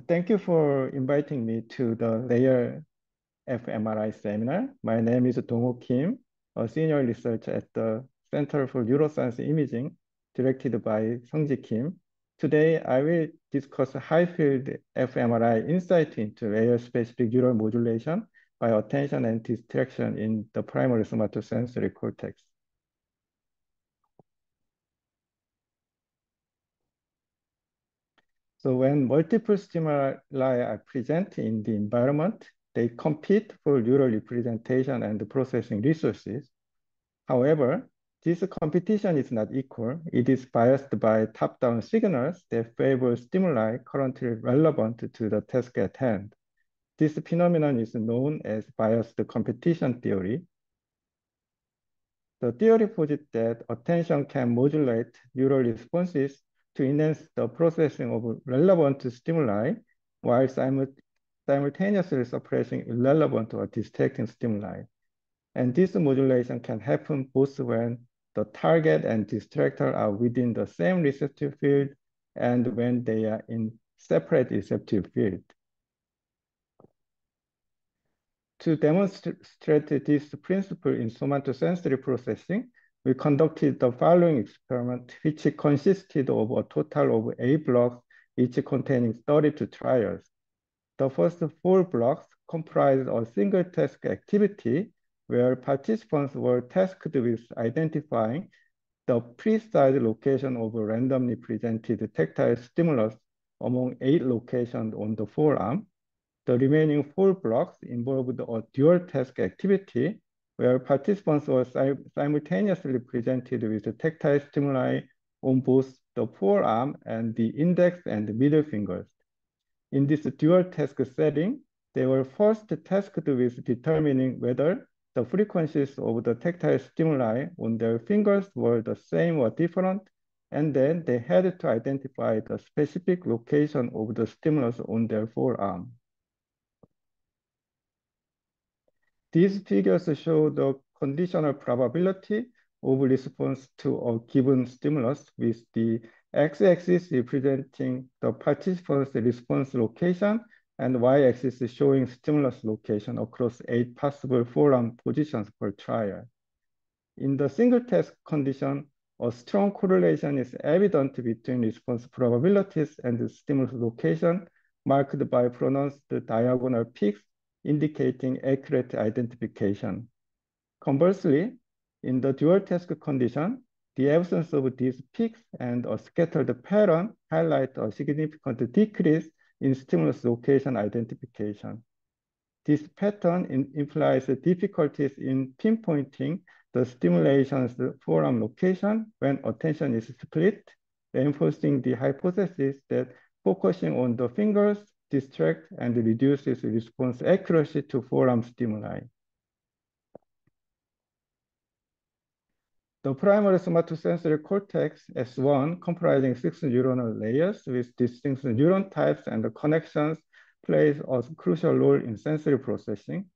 Thank you for inviting me to the Layer fMRI seminar. My name is Dong-ho Kim, a senior researcher at the Center for Neuroscience Imaging, directed by Sung-ji Kim. Today, I will discuss high-field fMRI insight into layer-specific neural modulation by attention and distraction in the primary somatosensory cortex. So when multiple stimuli are present in the environment, they compete for neural representation and processing resources. However, this competition is not equal. It is biased by top-down signals that favor stimuli currently relevant to the task at hand. This phenomenon is known as biased competition theory. The theory posits that attention can modulate neural responses to enhance the processing of relevant stimuli while simultaneously suppressing irrelevant or distracting stimuli. And this modulation can happen both when the target and distractor are within the same receptive field and when they are in separate receptive field. To demonstrate this principle in somatosensory processing, we conducted the following experiment, which consisted of a total of 8 blocks, each containing 32 trials. The first 4 blocks comprised a single task activity where participants were tasked with identifying the precise location of a randomly presented tactile stimulus among 8 locations on the forearm. The remaining 4 blocks involved a dual task activity where participants were simultaneously presented with the tactile stimuli on both the forearm and the index and middle fingers. In this dual task setting, they were first tasked with determining whether the frequencies of the tactile stimuli on their fingers were the same or different, and then they had to identify the specific location of the stimulus on their forearm. These figures show the conditional probability of response to a given stimulus, with the x-axis representing the participant's response location and y-axis showing stimulus location across 8 possible forearm positions per trial. In the single task condition, a strong correlation is evident between response probabilities and the stimulus location, marked by pronounced diagonal peaks indicating accurate identification. Conversely, in the dual task condition, the absence of these peaks and a scattered pattern highlight a significant decrease in stimulus location identification. This pattern implies difficulties in pinpointing the stimulation's forearm location when attention is split, reinforcing the hypothesis that focusing on the fingers distracts and reduces response accuracy to forearm stimuli. The primary somatosensory cortex, S1, comprising 6 neuronal layers with distinct neuron types and connections, plays a crucial role in sensory processing.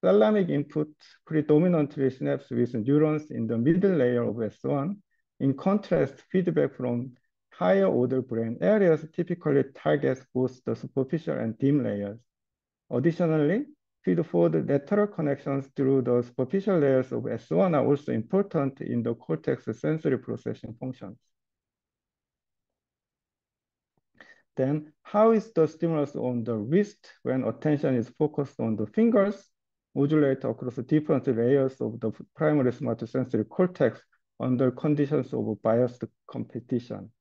Thalamic input predominantly snaps with neurons in the middle layer of S1. In contrast, feedback from higher order brain areas typically targets both the superficial and dim layers. Additionally, feed-forward lateral connections through the superficial layers of S1 are also important in the cortex sensory processing functions. Then, how is the stimulus on the wrist when attention is focused on the fingers modulate across different layers of the primary somatosensory cortex under conditions of biased competition?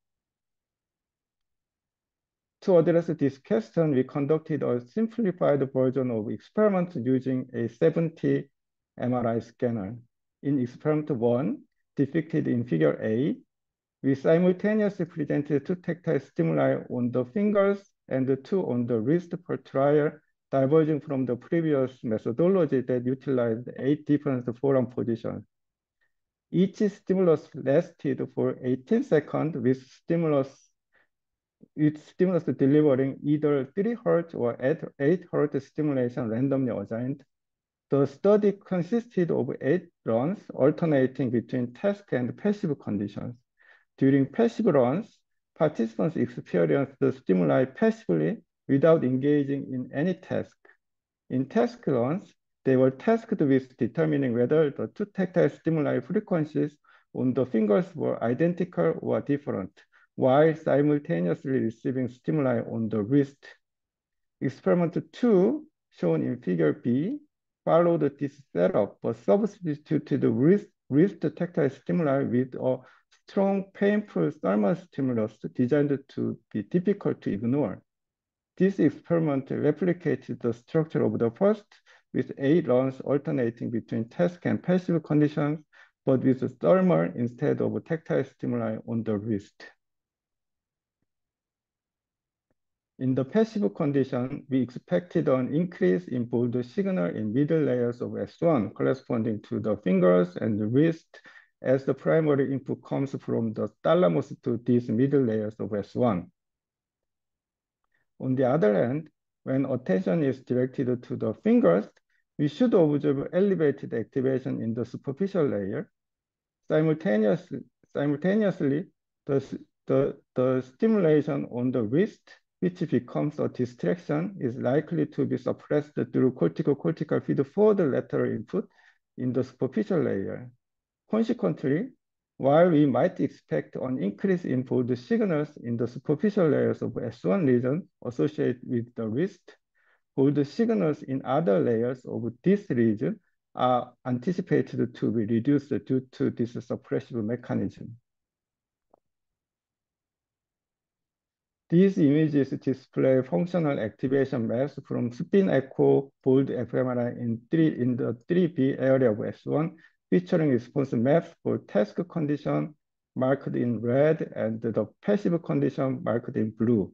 To address this question, we conducted a simplified version of experiment using a 70 MRI scanner. In experiment 1, depicted in figure A, we simultaneously presented 2 tactile stimuli on the fingers and 2 on the wrist per trial, diverging from the previous methodology that utilized 8 different forearm positions. Each stimulus lasted for 18 seconds with stimulus delivering either 3 Hz or 8 Hz stimulation randomly assigned. The study consisted of 8 runs alternating between task and passive conditions. During passive runs, participants experienced the stimuli passively without engaging in any task. In task 1, they were tasked with determining whether the two tactile stimuli frequencies on the fingers were identical or different, while simultaneously receiving stimuli on the wrist. Experiment 2, shown in figure B, followed this setup, but substituted the wrist tactile stimuli with a strong, painful thermal stimulus designed to be difficult to ignore. This experiment replicated the structure of the first, with 8 runs alternating between task and passive conditions, but with thermal instead of tactile stimuli on the wrist. In the passive condition, we expected an increase in both the signal in middle layers of S1 corresponding to the fingers and the wrist, as the primary input comes from the thalamus to these middle layers of S1. On the other hand, when attention is directed to the fingers, we should observe elevated activation in the superficial layer. Simultaneously, the stimulation on the wrist, which becomes a distraction, is likely to be suppressed through cortical feed-forward lateral input in the superficial layer. Consequently, while we might expect an increase in both signals in the superficial layers of S1 region associated with the wrist, both signals in other layers of this region are anticipated to be reduced due to this suppressive mechanism. These images display functional activation maps from spin echo bold fMRI in the 3B area of S1, featuring response maps for task condition marked in red and the passive condition marked in blue.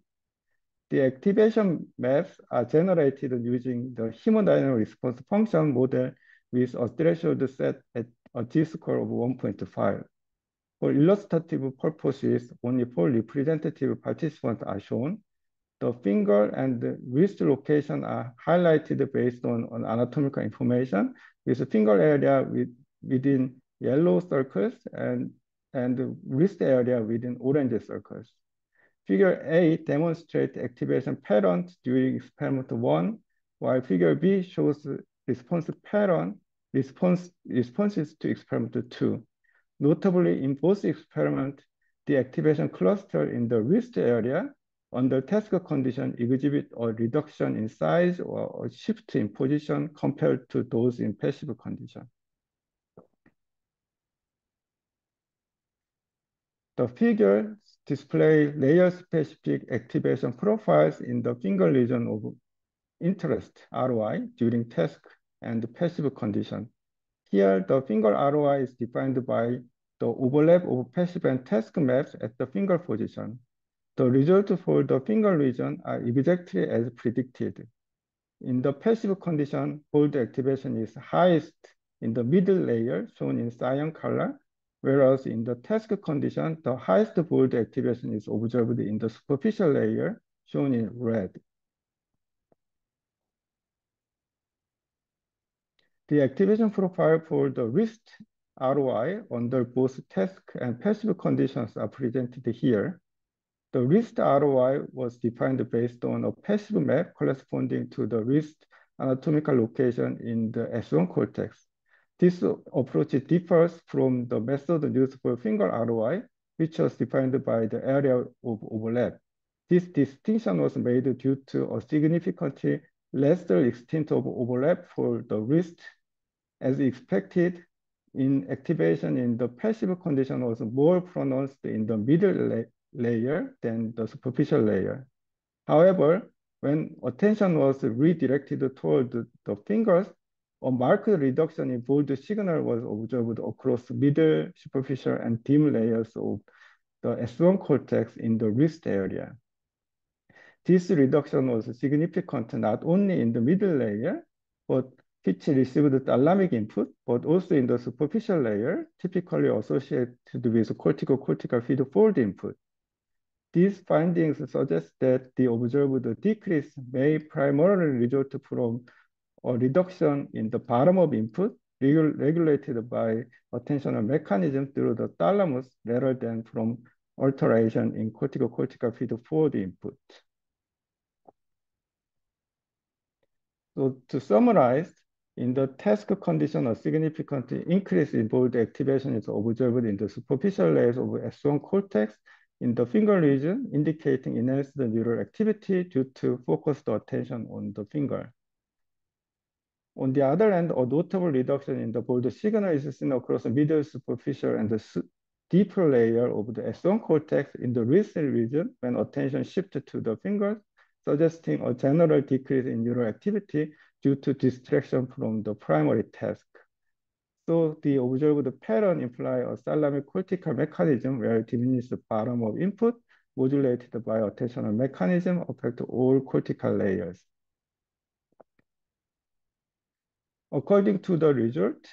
The activation maps are generated using the hemodynamic response function model with a threshold set at a Z-score of 1.5. For illustrative purposes, only 4 representative participants are shown. The finger and the wrist location are highlighted based on anatomical information, with the finger area within yellow circles and the wrist area within orange circles. Figure A demonstrates activation patterns during experiment 1, while figure B shows responses to experiment 2. Notably, in both experiments, the activation cluster in the wrist area under task condition exhibit a reduction in size or a shift in position compared to those in passive condition. The figures display layer-specific activation profiles in the finger region of interest, ROI, during task and passive condition. Here, the finger ROI is defined by the overlap of passive and task maps at the finger position. The results for the finger region are exactly as predicted. In the passive condition, bold activation is highest in the middle layer, shown in cyan color, whereas in the task condition, the highest bold activation is observed in the superficial layer, shown in red. The activation profile for the wrist ROI under both task and passive conditions are presented here. The wrist ROI was defined based on a passive map corresponding to the wrist anatomical location in the S1 cortex. This approach differs from the method used for finger ROI, which was defined by the area of overlap. This distinction was made due to a significantly lesser extent of overlap for the wrist. As expected, in activation in the passive condition was more pronounced in the middle layer than the superficial layer. However, when attention was redirected toward the fingers, a marked reduction in bold signal was observed across middle, superficial, and dim layers of the S1 cortex in the wrist area. This reduction was significant not only in the middle layer, but which received thalamic input, but also in the superficial layer, typically associated with cortical feed-forward input. These findings suggest that the observed decrease may primarily result from a reduction in the bottom of input regulated by attentional mechanism through the thalamus rather than from alteration in cortical feed-forward input. So to summarize, in the task condition, a significant increase in bold activation is observed in the superficial layers of S1 cortex in the finger region, indicating enhanced neural activity due to focused attention on the finger. On the other hand, a notable reduction in the bold signal is seen across the middle superficial and the deeper layer of the S1 cortex in the wrist region when attention shifted to the fingers, suggesting a general decrease in neural activity due to distraction from the primary task. So the observed pattern imply a thalamic cortical mechanism where diminished bottom of input modulated by attentional mechanism affect all cortical layers. According to the result,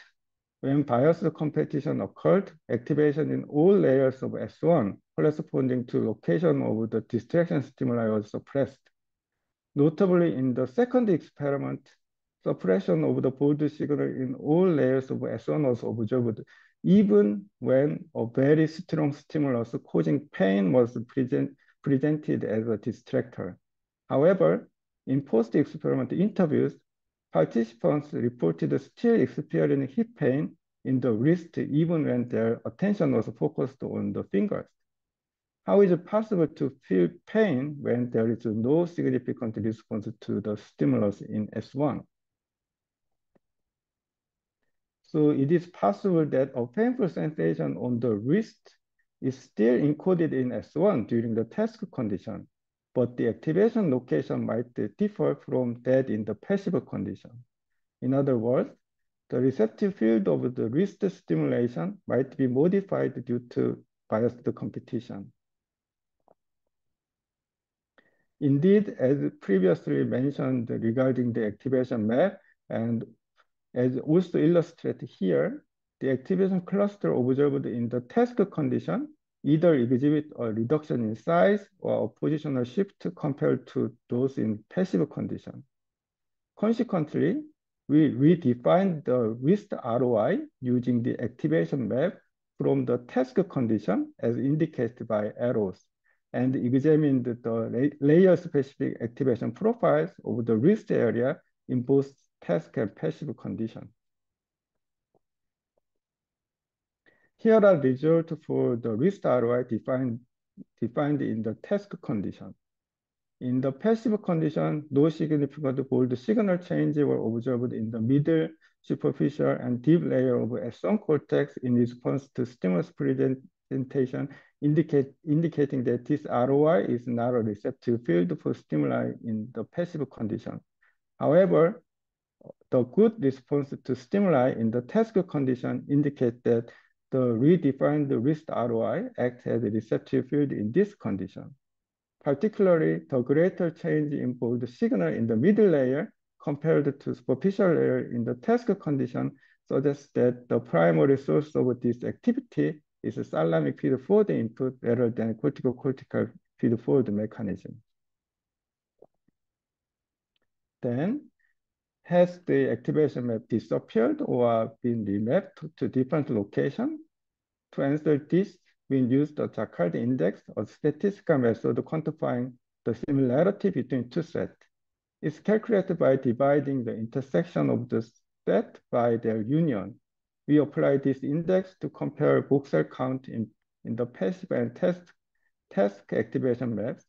when biased competition occurred, activation in all layers of S1 corresponding to location of the distraction stimuli was suppressed. Notably, in the second experiment, suppression of the bold signal in all layers of S1 was observed, even when a very strong stimulus causing pain was presented as a distractor. However, in post-experiment interviews, participants reported still experiencing hip pain in the wrist even when their attention was focused on the fingers. How is it possible to feel pain when there is no significant response to the stimulus in S1? So it is possible that a painful sensation on the wrist is still encoded in S1 during the task condition, but the activation location might differ from that in the passive condition. In other words, the receptive field of the wrist stimulation might be modified due to biased competition. Indeed, as previously mentioned regarding the activation map, and as also illustrated here, the activation cluster observed in the task condition either exhibit a reduction in size or a positional shift compared to those in passive condition. Consequently, we redefined the wrist ROI using the activation map from the task condition as indicated by arrows and examined the layer-specific activation profiles of the wrist area in both task and passive condition. Here are results for the wrist ROI defined in the task condition. In the passive condition, no significant bold signal change were observed in the middle, superficial, and deep layer of S1 cortex in response to stimulus presentation, indicating that this ROI is not a receptive field for stimuli in the passive condition. However, the good response to stimuli in the task condition indicate that the redefined wrist ROI acts as a receptive field in this condition. Particularly, the greater change in bold signal in the middle layer compared to superficial layer in the task condition suggests that the primary source of this activity is a thalamic feed-forward input rather than cortical feed-forward mechanism. Then, has the activation map disappeared or been remapped to different location? To answer this, we used the Jaccard index, a statistical method quantifying the similarity between two sets. It's calculated by dividing the intersection of the set by their union. We apply this index to compare voxel count in the passive and task activation maps.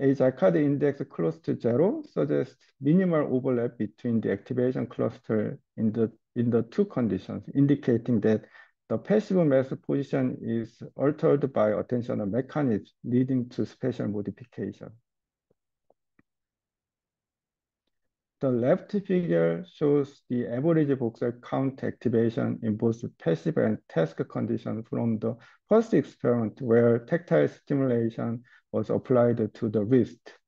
A Jaccard index close to 0 suggests minimal overlap between the activation cluster in the two conditions, indicating that the passive mass position is altered by attentional mechanism, leading to spatial modification. The left figure shows the average voxel count activation in both passive and task conditions from the first experiment where tactile stimulation was applied to the wrist.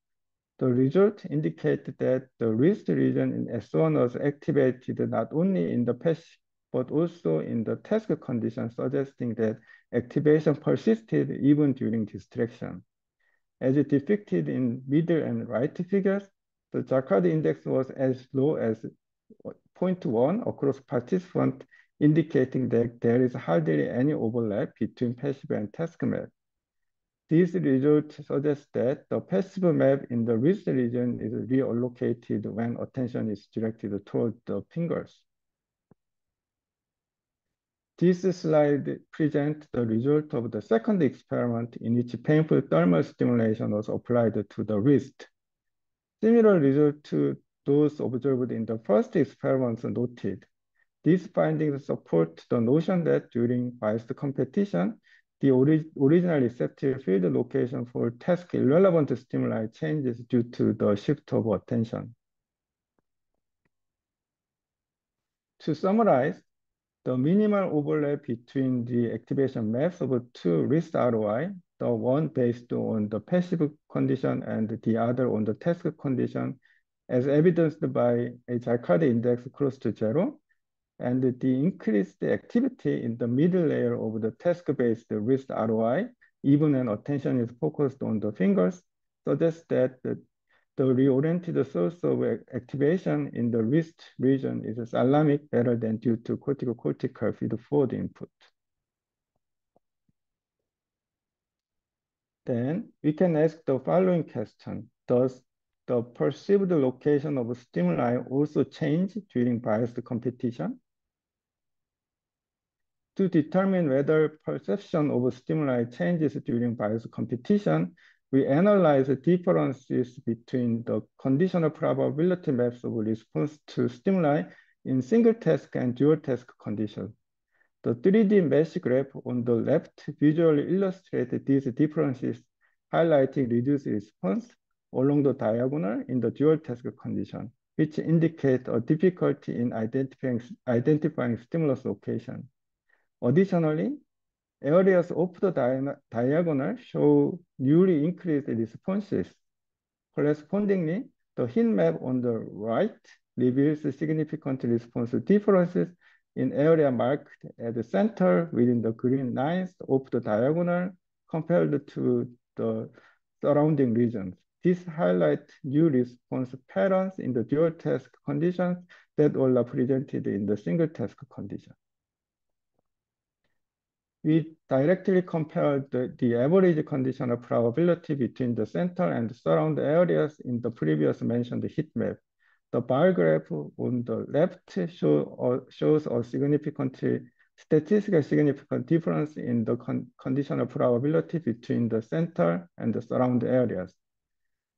The result indicated that the wrist region in S1 was activated not only in the passive but also in the task condition, suggesting that activation persisted even during distraction. As depicted in middle and right figures, the Jaccard index was as low as 0.1 across participants, indicating that there is hardly any overlap between passive and task map. This result suggests that the passive map in the wrist region is reallocated when attention is directed toward the fingers. This slide presents the result of the second experiment in which painful thermal stimulation was applied to the wrist. Similar result to those observed in the first experiments noted. These findings support the notion that during biased competition, the original receptive field location for task irrelevant stimuli changes due to the shift of attention. To summarize, the minimal overlap between the activation maps of two wrist ROI, the one based on the passive condition and the other on the task condition, as evidenced by a Jaccard index close to 0, and the increased activity in the middle layer of the task-based wrist ROI, even when attention is focused on the fingers, suggests that the reoriented source of activation in the wrist region is thalamic rather than due to cortical feed-forward input. Then we can ask the following question. Does the perceived location of stimuli also change during biased competition? To determine whether perception of stimuli changes during biased competition, we analyze the differences between the conditional probability maps of response to stimuli in single task and dual task conditions. The 3D mesh graph on the left visually illustrates these differences, highlighting reduced response along the diagonal in the dual task condition, which indicate a difficulty in identifying stimulus location. Additionally, areas off the diagonal show newly increased responses. Correspondingly, the heat map on the right reveals significant response differences in area marked at the center within the green lines of the diagonal compared to the surrounding regions. This highlights new response patterns in the dual task conditions that were presented in the single task condition. We directly compared the average conditional probability between the center and surround areas in the previous mentioned heat map. The bar graph on the left shows a statistically significant difference in the conditional probability between the center and the surround areas.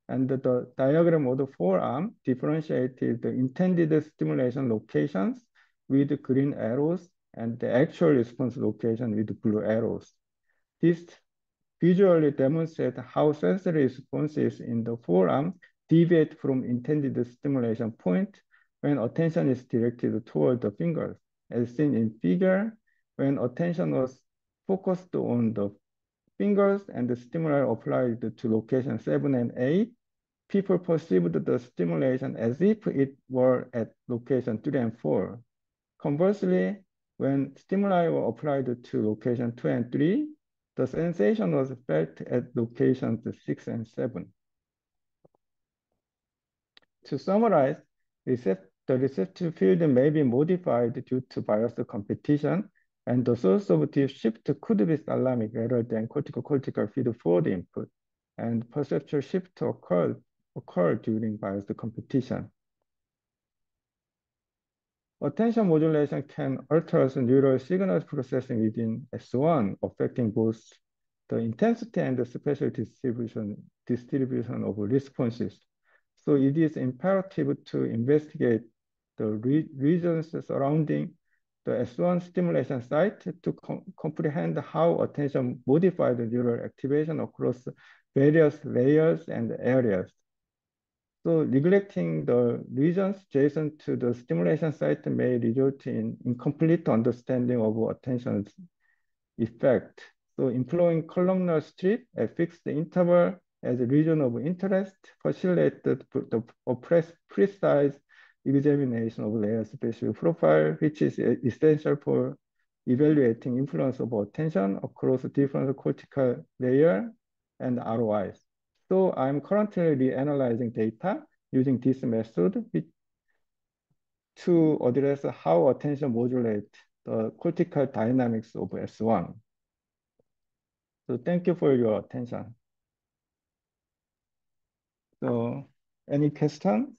And the diagram of the forearm differentiated the intended stimulation locations with green arrows and the actual response location with blue arrows. This visually demonstrates how sensory responses in the forearm deviate from intended stimulation point when attention is directed toward the fingers. As seen in figure, when attention was focused on the fingers and the stimuli applied to location 7 and 8, people perceived the stimulation as if it were at location 3 and 4. Conversely, when stimuli were applied to location 2 and 3, the sensation was felt at locations 6 and 7. To summarize, the receptive field may be modified due to biased competition, and the source of this shift could be thalamic rather than cortical feed-forward input, and perceptual shift occurred during biased competition. Attention modulation can alter neural signals processing within S1, affecting both the intensity and the spatial distribution of responses. So it is imperative to investigate the regions surrounding the S1 stimulation site to comprehend how attention modified neural activation across various layers and areas. So neglecting the regions adjacent to the stimulation site may result in incomplete understanding of attention's effect. So employing columnar strip at fixed interval as a region of interest facilitated the precise examination of layer spatial profile, which is essential for evaluating influence of attention across different cortical layer and ROIs. So I'm currently reanalyzing data using this method to address how attention modulates the cortical dynamics of S1. So thank you for your attention. So any questions?